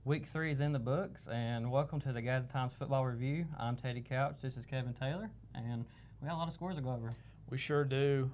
Week 3 is in the books, and welcome to the Gadsden Times Football Review. I'm Teddy Couch. This is Kevin Taylor, and we got a lot of scores to go over. We sure do.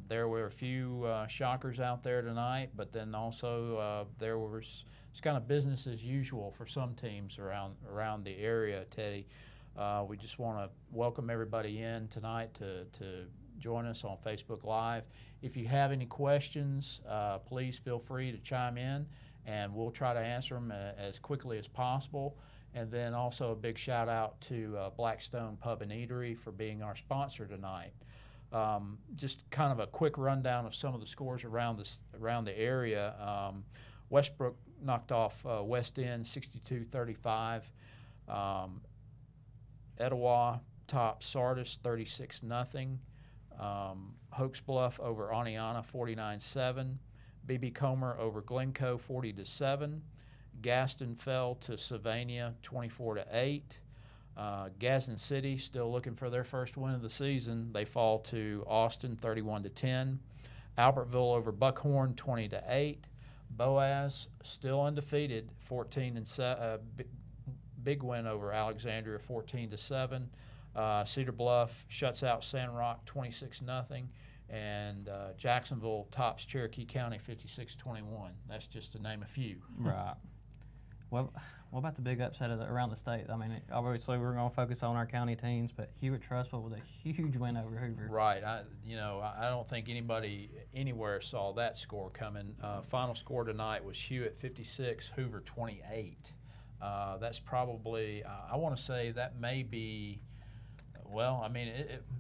There were a few shockers out there tonight, but then also there was it's kind of business as usual for some teams around the area, Teddy. We just want to welcome everybody in tonight to join us on Facebook Live. If you have any questions, please feel free to chime in, and we'll try to answer them as quickly as possible. And then also a big shout out to Blackstone Pub and Eatery for being our sponsor tonight. Just kind of a quick rundown of some of the scores around the area. Westbrook knocked off West End 62-35. Etowah topped Sardis 36-0. Hoax Bluff over Aniana 49-7. B.B. Comer over Glencoe 40-7. Gadsden fell to Sylvania 24-8. Gadsden City still looking for their first win of the season. They fall to Austin 31-10. Albertville over Buckhorn 20-8. Boaz still undefeated 14-7. Big win over Alexandria 14-7. Cedar Bluff shuts out Sand Rock 26-0. And Jacksonville tops Cherokee County 56-21. That's just to name a few. Right. Well, what about the big upset around the state? I mean, obviously we're going to focus on our county teams, but Hewitt-Trussville with a huge win over Hoover. Right. I don't think anybody anywhere saw that score coming. Final score tonight was Hewitt 56, Hoover 28. That's probably, I want to say that may be, well, I mean,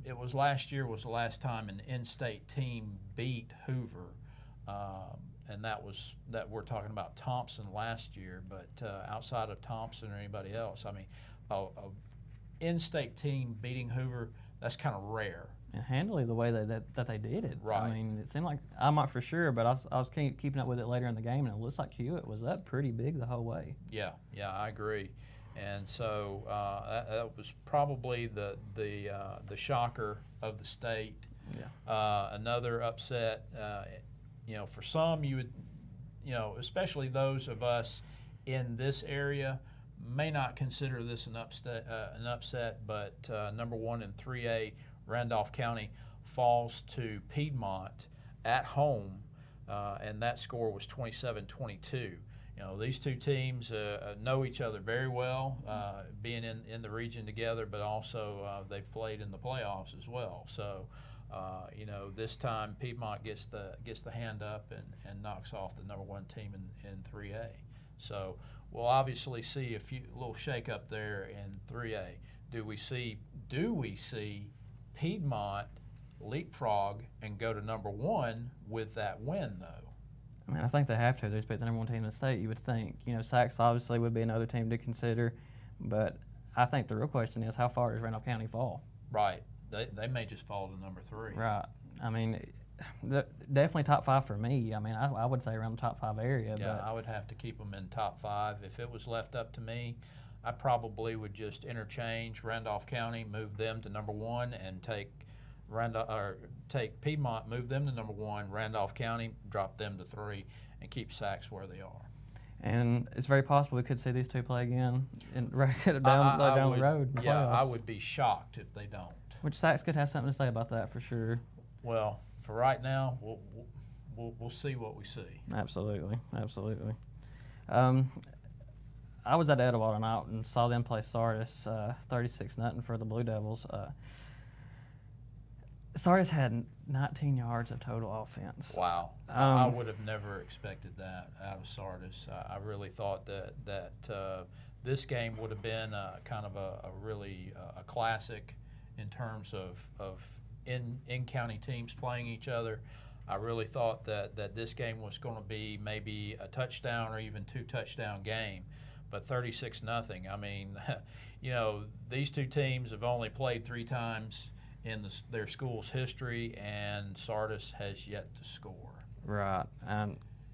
it was last year was the last time an in-state team beat Hoover, and that we're talking about Thompson last year. But outside of Thompson or anybody else, I mean, a in-state team beating Hoover, that's kind of rare. And handily the way that they did it. Right. I mean, it seemed like, I'm not for sure, but I was keeping up with it later in the game, and it looks like Hewitt was up pretty big the whole way. Yeah, I agree. And so that was probably the shocker of the state. Yeah. Another upset, for some you would, especially those of us in this area, may not consider this an upset, but number 1 in 3A, Randolph County falls to Piedmont at home, and that score was 27-22. These two teams know each other very well, being in the region together, but also they've played in the playoffs as well. So, this time Piedmont gets the hand up and knocks off the number 1 team in 3A. So we'll obviously see a little shake-up there in 3A. Do we see Piedmont leapfrog and go to number 1 with that win, though? I mean, I think they have to. They're the number 1 team in the state, you would think. Sacs obviously would be another team to consider, but I think the real question is, how far does Randolph County fall? Right. They may just fall to number 3. Right. I mean, definitely top 5 for me. I mean, I would say around the top 5 area. Yeah, but I would have to keep them in top 5. If it was left up to me, I probably would just interchange Randolph County, move them to number 1, and take Piedmont, move them to number 1, Randolph County, drop them to 3, and keep Sacs where they are. And it's very possible we could see these two play again down the road. Yeah, I would be shocked if they don't. Which Sacs could have something to say about that for sure. Well, for right now, we'll see what we see. Absolutely. I was at Etowah tonight and saw them play Sardis 36-0 for the Blue Devils. Sardis had 19 yards of total offense. Wow. I would have never expected that out of Sardis. I really thought that this game would have been kind of a really a classic in terms of in-county teams playing each other. I really thought that this game was going to be maybe a touchdown or even 2-touchdown game. But 36-0, I mean, these two teams have only played 3 times in their school's history, and Sardis has yet to score. Right.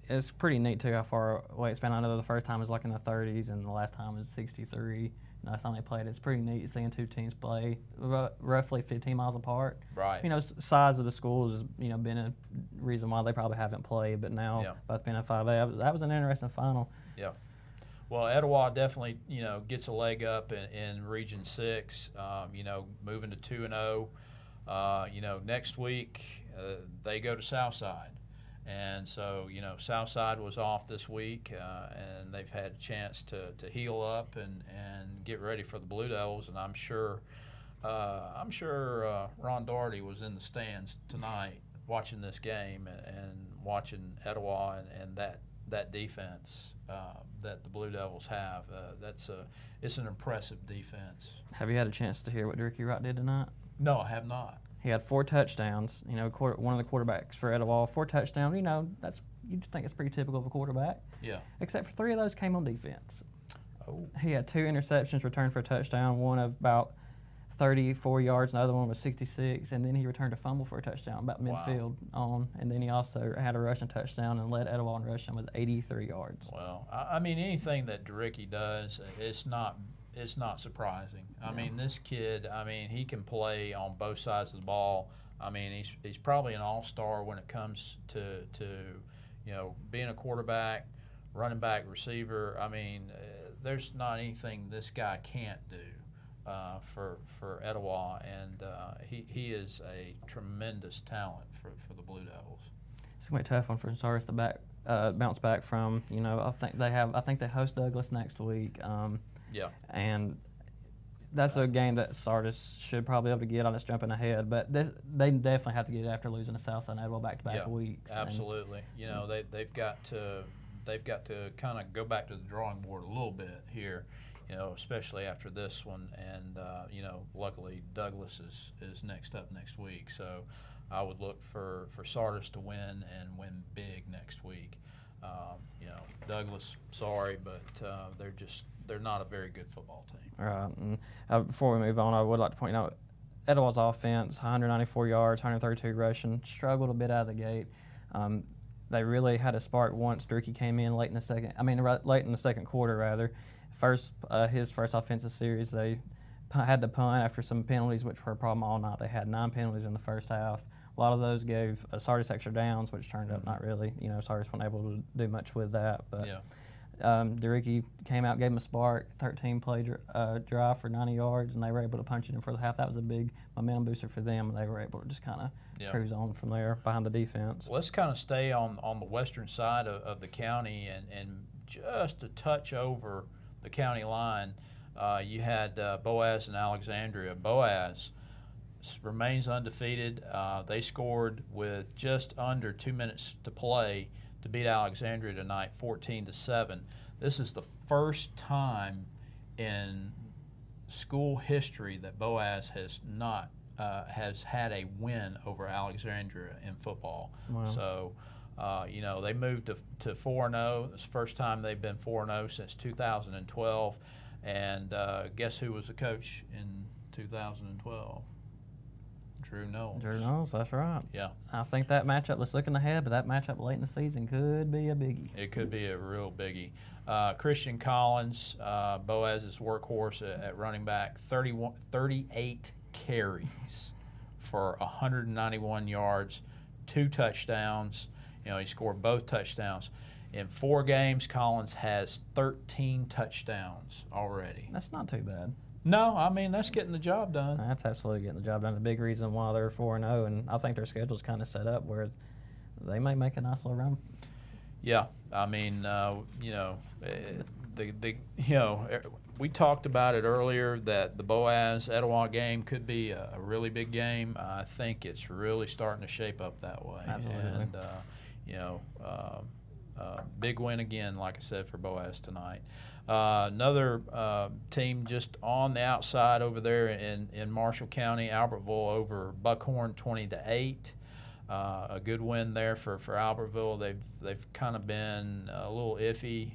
It's pretty neat, too, how far away it's been. I know the first time was like in the 30s, and the last time was 63. Last time they played, it's pretty neat seeing two teams play roughly 15 miles apart. Right. Size of the schools has been a reason why they probably haven't played, but now both being in 5A, that was an interesting final. Yeah. Well, Etowah definitely, gets a leg up in Region 6, moving to 2-0. Next week they go to Southside. And so, Southside was off this week, and they've had a chance to heal up and get ready for the Blue Devils. And I'm sure Ron Doherty was in the stands tonight watching this game and watching Etowah and that defense that the Blue Devils have. It's an impressive defense. Have you had a chance to hear what Ricky Wright did tonight? No, I have not. He had 4 touchdowns. One of the quarterbacks for Etowah, 4 touchdowns. You'd think it's pretty typical of a quarterback. Yeah. Except for 3 of those came on defense. Oh. He had 2 interceptions returned for a touchdown, one of about 34 yards, and the other one was 66, and then he returned a fumble for a touchdown about midfield on, and then he also had a rushing touchdown and led Etowah in rushing with 83 yards. Well, I mean, anything that DeRicky does, it's not surprising. I mean, this kid, he can play on both sides of the ball. I mean, he's probably an all-star when it comes to being a quarterback, running back, receiver. I mean, there's not anything this guy can't do for Etowah, and he is a tremendous talent for the Blue Devils. It's gonna be a tough one for Sardis to bounce back from. I think they host Douglas next week. Yeah. And that's a game that Sardis should probably be able to get on. It's jumping ahead, but they definitely have to get it after losing to Southside and Etowah back-to-back weeks. Absolutely. They've got to kind of go back to the drawing board a little bit here. Especially after this one, and luckily Douglas is next up next week. So I would look for Sardis to win and win big next week. Douglas, sorry, but they're not a very good football team. Right. And before we move on, I would like to point out Etowah's offense, 194 yards, 132 rushing, struggled a bit out of the gate. They really had a spark once Durkee came in late in the second quarter rather. His first offensive series, they had to punt after some penalties, which were a problem all night. They had 9 penalties in the first half. A lot of those gave Sardis extra downs, which turned up not really. Sardis wasn't able to do much with that. But DeRicky came out, gave him a spark, 13-play drive for 90 yards, and they were able to punch it in for the half. That was a big momentum booster for them, and they were able to just kind of cruise on from there behind the defense. Well, let's kind of stay on the western side of the county and just a touch over the county line. You had Boaz and Alexandria. Boaz remains undefeated. They scored with just under 2 minutes to play to beat Alexandria tonight, 14-7. This is the first time in school history that Boaz has not has had a win over Alexandria in football. Wow. So. They moved to 4-0. It's the first time they've been 4-0 since 2012. And guess who was the coach in 2012? Drew Knowles. Drew Knowles, that's right. Yeah. I think that matchup, let's looking ahead, but that matchup late in the season could be a biggie. It could be a real biggie. Christian Collins, Boaz's workhorse at running back, 38 carries for 191 yards, 2 touchdowns. He scored both touchdowns. In 4 games, Collins has 13 touchdowns already. That's not too bad. No, that's getting the job done. That's absolutely getting the job done. The big reason why they're 4-0, and I think their schedule's kind of set up where they may make a nice little run. Yeah, we talked about it earlier that the Boaz Etowah game could be a really big game. I think it's really starting to shape up that way. Absolutely. And big win again, like I said, for Boaz tonight. Another team just on the outside over there in Marshall County, Albertville over Buckhorn, 20-8. A good win there for Albertville. They've kind of been a little iffy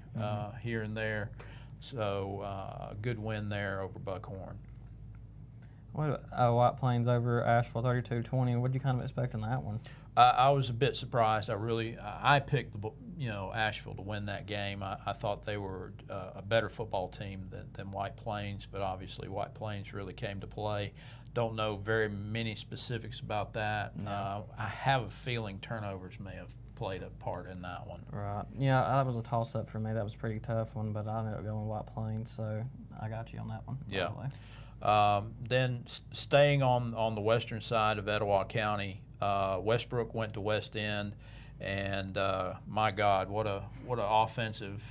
here and there. So a good win there over Buckhorn. What White Plains over Asheville, 32-20. What did you kind of expect in that one? I was a bit surprised. I picked Asheville to win that game. I thought they were a better football team than White Plains, but obviously White Plains really came to play. Don't know very many specifics about that. No. I have a feeling turnovers may have played a part in that one. Right. Yeah, that was a toss-up for me. That was a pretty tough one, but I ended up going White Plains, so I got you on that one. Yeah. Probably. Then staying on the western side of Etowah County, Westbrook went to West End, and my God, what a offensive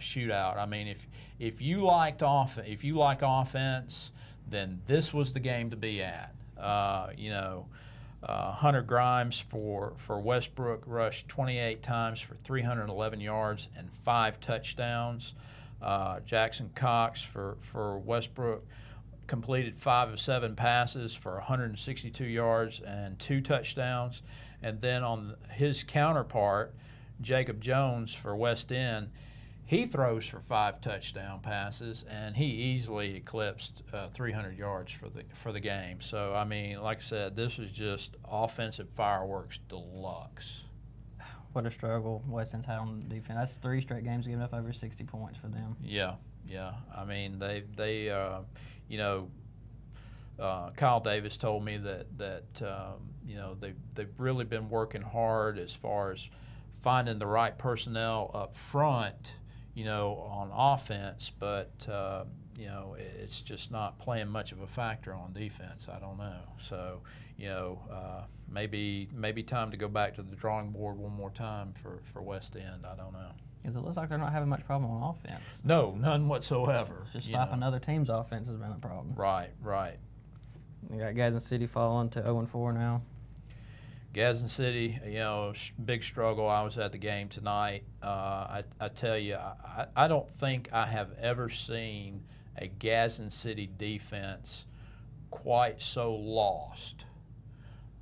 shootout! I mean, if you like offense, then this was the game to be at. Hunter Grimes for Westbrook rushed 28 times for 311 yards and 5 touchdowns. Jackson Cox for Westbrook completed 5 of 7 passes for 162 yards and 2 touchdowns. And then on his counterpart, Jacob Jones for West End, he throws for 5 touchdown passes, and he easily eclipsed 300 yards for the game. So, I mean, like I said, this was just offensive fireworks deluxe. What a struggle West End's had on defense. That's 3 straight games giving up over 60 points for them. Yeah. I mean, Kyle Davis told me that they've really been working hard as far as finding the right personnel up front, on offense, but it's just not playing much of a factor on defense. I don't know. So, maybe time to go back to the drawing board one more time for West End. I don't know. Because it looks like they're not having much problem on offense. No, none whatsoever. Just stopping other teams' offense has been a problem. Right. You got Gadsden City falling to 0-4 now. Gadsden City, big struggle. I was at the game tonight. I tell you, I don't think I have ever seen a Gadsden City defense quite so lost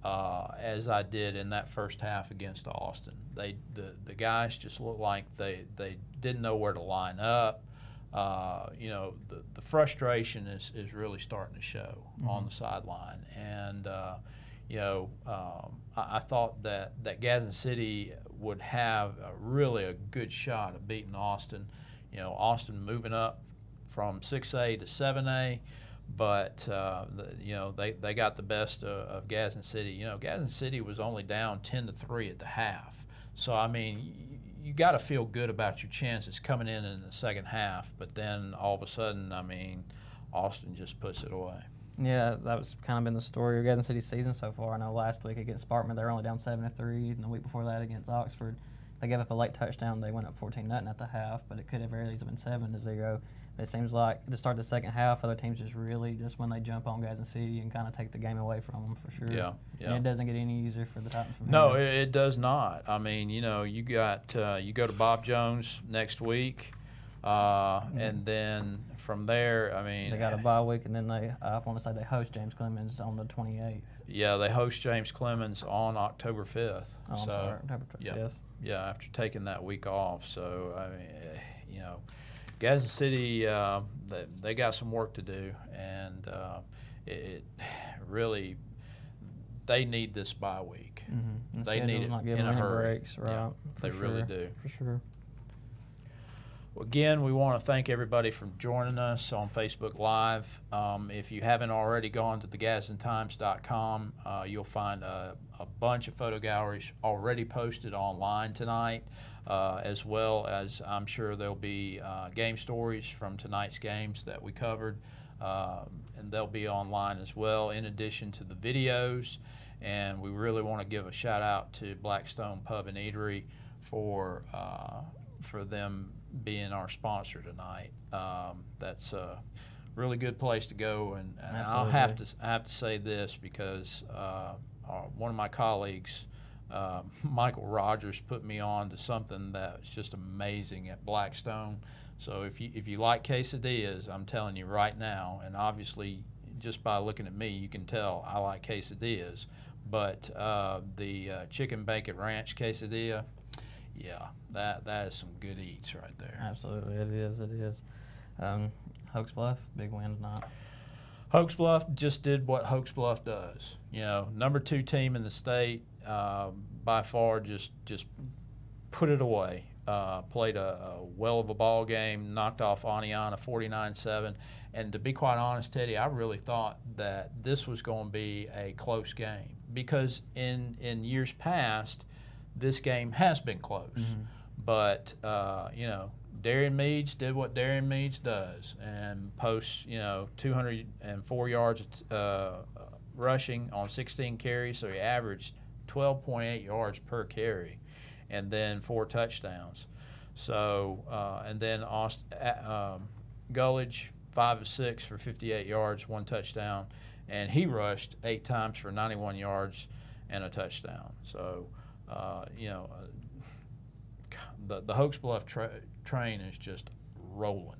as I did in that first half against Austin. The guys just looked like they didn't know where to line up. The frustration is really starting to show on the sideline, and I thought that Gadsden City would have really a good shot of beating Austin. Austin moving up from 6A to 7A, but they got the best of Gadsden City. Gadsden City was only down 10-3 at the half, so I mean, you got to feel good about your chances coming in the second half, but then all of a sudden, I mean, Austin just puts it away. Yeah, that was kind of been the story of Gadsden City's season so far. I know last week against Sparkman they were only down 7-3, and the week before that against Oxford they gave up a late touchdown. They went up 14-0 at the half, but it could have very easily been 7-0. It seems like to start the second half, other teams just when they jump on Gadsden City and kind of take the game away from them for sure. Yeah. And it doesn't get any easier for the Titans from No, here. it does not. I mean, you go to Bob Jones next week, and then from there, I mean, they got a bye week, and then I want to say they host James Clemens on the 28th. Yeah, they host James Clemens on October 5th. Oh, I'm sorry, October 5th. Yeah, after taking that week off. So, I mean, Gadsden City, they got some work to do, and it really, they need this bye week. Mm-hmm. They need it not in a hurry. Breaks, right? Yeah, they really do. For sure. Again, we want to thank everybody for joining us on Facebook Live. If you haven't already gone to thegadsdentimes.com, you'll find a bunch of photo galleries already posted online tonight, as well as I'm sure there'll be game stories from tonight's games that we covered, and they'll be online as well, in addition to the videos. And we really want to give a shout out to Blackstone Pub and Eatery for them being our sponsor tonight. That's a really good place to go, and I have to say this because one of my colleagues, Michael Rogers, put me on to something that's just amazing at Blackstone. So if you like quesadillas, I'm telling you right now, and obviously just by looking at me you can tell I like quesadillas, but the chicken bacon ranch quesadilla, yeah, that is some good eats right there. Absolutely, it is. Hoax Bluff, big win tonight. Hoax Bluff just did what Hoax Bluff does. Number 2 team in the state, by far, just put it away. Played a well of a ball game, knocked off Aniana 49-7. And to be quite honest, Teddy, I really thought that this was going to be a close game because in years past, this game has been close. But, you know, Darian Meads did what Darian Meads does and posts, you know, 204 yards rushing on 16 carries, so he averaged 12.8 yards per carry, and then 4 touchdowns. So, and then Gullidge, 5 of 6 for 58 yards, 1 touchdown, and he rushed 8 times for 91 yards and a touchdown. So, you know, the Hoax Bluff train is just rolling.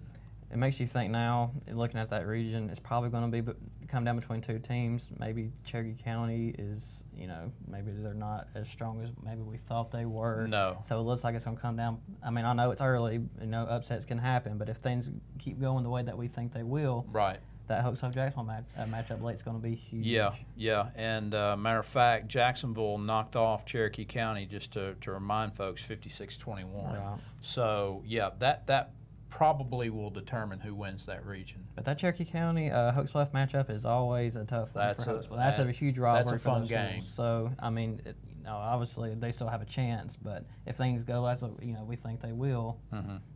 It makes you think now, looking at that region, it's probably going to be come down between 2 teams. Maybe Cherokee County is, you know, maybe they're not as strong as maybe we thought they were. No. So it looks like it's going to come down. I mean, I know it's early, you know, upsets can happen, but if things keep going the way that we think they will, right, that Hoax Bluff Jacksonville matchup late is going to be huge. Yeah, yeah. And matter of fact, Jacksonville knocked off Cherokee County, just to remind folks, 56-21. Right. So, yeah, that probably will determine who wins that region. But that Cherokee County Hoax Bluff matchup is always a tough one for Hoax Bluff. That's a huge rivalry. That's a fun for those game. Schools. So I mean, obviously they still have a chance, but if things go as you know we think they will,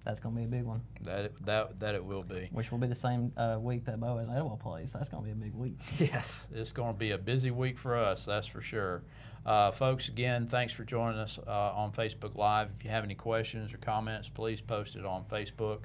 that's going to be a big one. That it will be. Which will be the same week that Boaz Etowah plays. That's going to be a big week. Yes, it's going to be a busy week for us. That's for sure. Folks, again, thanks for joining us on Facebook Live. If you have any questions or comments, please post it on Facebook.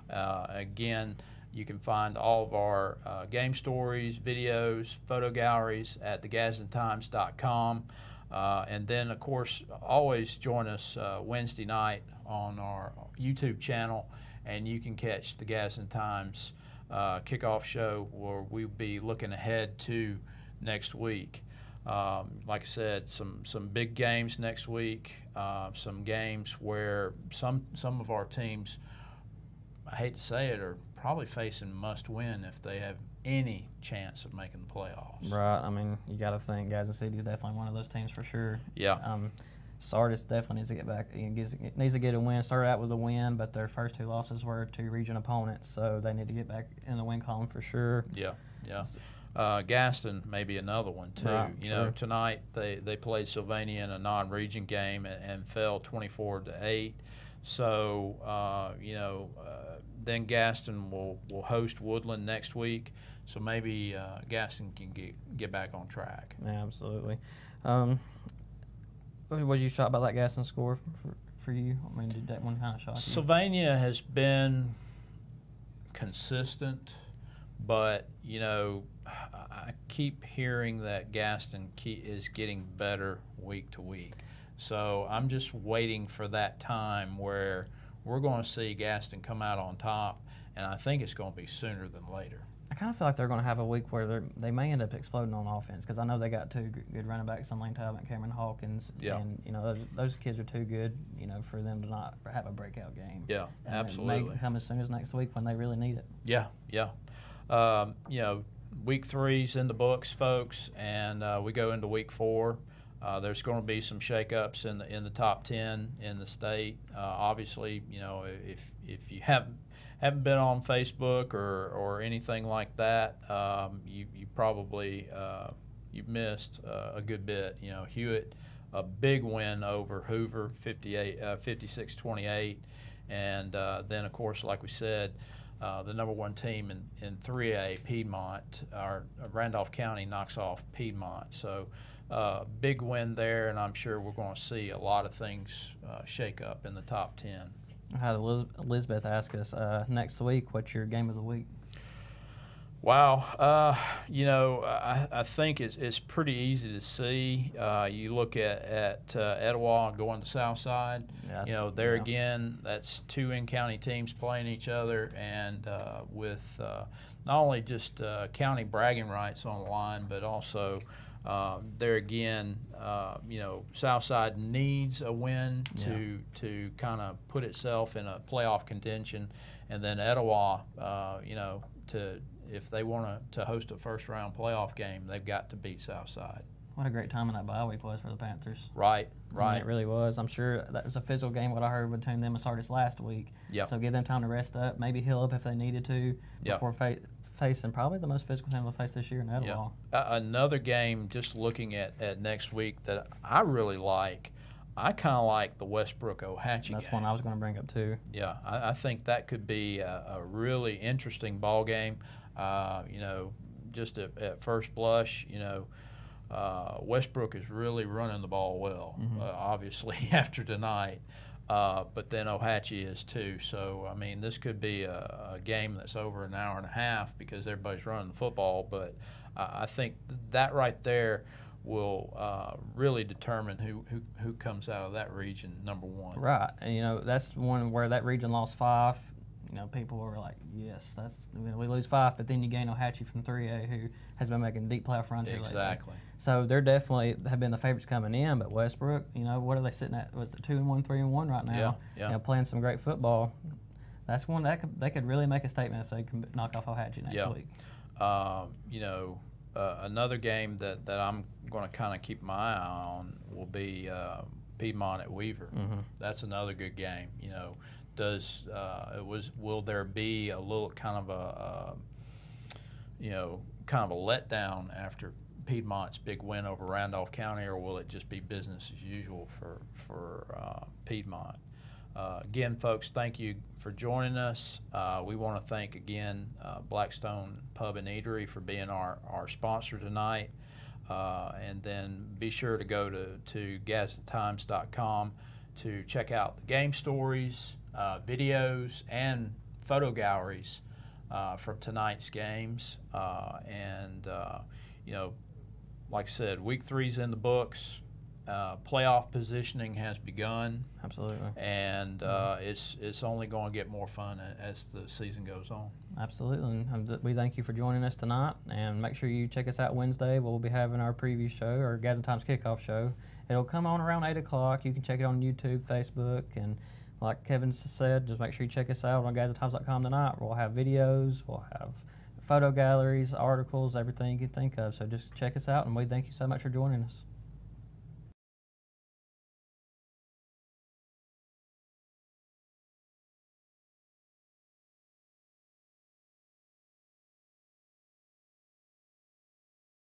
Again, you can find all of our game stories, videos, photo galleries at thegadsdentimes.com. And then, of course, always join us Wednesday night on our YouTube channel, and you can catch the Gadsden Times kickoff show where we'll be looking ahead to next week. Like I said, some big games next week, some games where some of our teams, I hate to say it, are probably facing must-win if they have any chance of making the playoffs. Right. I mean, you got to think Gadsden City is definitely one of those teams for sure. Yeah. Sardis definitely needs to get back. Needs to get a win. Started out with a win, but their first 2 losses were to region opponents, so they need to get back in the win column for sure. Yeah. Yeah. Gadsden may be another one too. Right, you know, tonight they played Sylvania in a non-region game and fell 24-8. So you know, then Gadsden will host Woodland next week. So maybe Gadsden can get back on track. Yeah, absolutely. Was you shocked by that Gadsden score for you? I mean, did that one kind of shock you? Sylvania has been consistent, but you know, I keep hearing that Gadsden is getting better week to week. So I'm just waiting for that time where we're going to see Gadsden come out on top, and I think it's going to be sooner than later. I kind of feel like they're going to have a week where they may end up exploding on offense, because I know they got 2 good running backs, Lane Talbot and Cameron Hawkins, and you know those kids are too good, you know, for them to not have a breakout game. Yeah, and absolutely. It may come as soon as next week when they really need it. Yeah, yeah. You know, week 3's in the books, folks, and we go into week 4. There's going to be some shakeups in the top 10 in the state. Obviously, you know, if you haven't been on Facebook or anything like that, you probably you've missed a good bit. You know, Hewitt, a big win over Hoover, 56-28, and then of course, like we said, the number 1 team in 3A, Piedmont, or Randolph County knocks off Piedmont. So big win there, and I'm sure we're going to see a lot of things shake up in the top 10. I had Elizabeth ask us next week, what's your game of the week? Wow. You know, I think it's pretty easy to see. You look at Etowah going to Southside. Yeah, you know, there again, that's 2 in-county teams playing each other, and with not only just county bragging rights on the line, but also there again, you know, Southside needs a win to kind of put itself in a playoff contention, and then Etowah, you know, if they want to host a first-round playoff game, they've got to beat Southside. What a great time in that bye week was for the Panthers. Right, right. I mean, it really was. I'm sure that was a physical game, what I heard between them and Sardis last week. Yep. So give them time to rest up, maybe heal up if they needed to before facing probably the most physical team they'll face this year in Etowah. Another game, just looking at next week, that I really like, I kind of like the Westbrook-Ohatchee That's game. one I was going to bring up too. Yeah, I think that could be a really interesting ball game. You know, just at first blush, you know, Westbrook is really running the ball well, obviously, after tonight. But then Ohatchee is too. So, I mean, this could be a game that's over an hour and a half because everybody's running the football. But I think that right there will really determine who comes out of that region number one. Right, and you know that's one where that region lost 5. You know, people were like, "Yes, that's we lose 5," but then you gain Ohatchee from 3A, who has been making deep playoff runs here lately. Exactly. So they're definitely have been the favorites coming in. But Westbrook, you know, what are they sitting at? With 2-1, 3-1 right now? Yeah. You know, playing some great football. That's one that they could really make a statement if they can knock off Ohatchee next week. You know. Another game that I'm going to kind of keep my eye on will be Piedmont at Weaver. That's another good game. You know, will there be a little kind of a letdown after Piedmont's big win over Randolph County, or will it just be business as usual for Piedmont? Again, folks, thank you for joining us. We want to thank again Blackstone Pub and Eatery for being our sponsor tonight. And then be sure to go to GadsdenTimes.com to check out the game stories, videos, and photo galleries from tonight's games. You know, like I said, week 3's in the books. Playoff positioning has begun. Absolutely. And it's only going to get more fun as the season goes on. Absolutely. And we thank you for joining us tonight. And make sure you check us out Wednesday. We'll be having our preview show, our Gadsden Times kickoff show. It'll come on around 8 o'clock. You can check it on YouTube, Facebook, and like Kevin said, just make sure you check us out on GadsdenTimes.com tonight. We'll have videos, we'll have photo galleries, articles, everything you can think of. So just check us out, and we thank you so much for joining us.